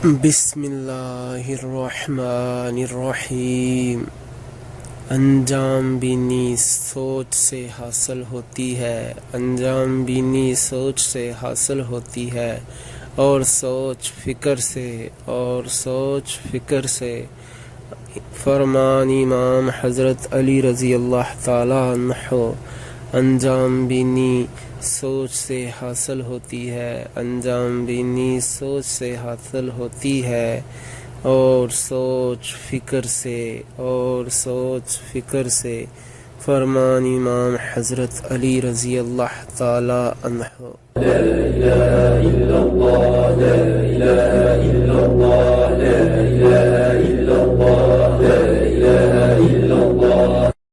بسم اللہ الرحمن الرحیم۔ انجام بینی سوچ سے حاصل ہوتی ہے، انجام بینی سوچ سے حاصل ہوتی ہے، اور سوچ فکر سے، اور سوچ فکر سے۔ فرمان امام حضرت علی رضی اللہ تعالیٰ عنہ۔ انجام بینی سوچ سے حاصل ہوتی ہے، انجام بینی سوچ سے حاصل ہوتی ہے، اور سوچ فکر سے، اور سوچ فکر سے۔ فرمان امام حضرت علی رضی اللہ تعالی عنہ۔ لا الہ الا اللہ، لا الہ الا اللہ۔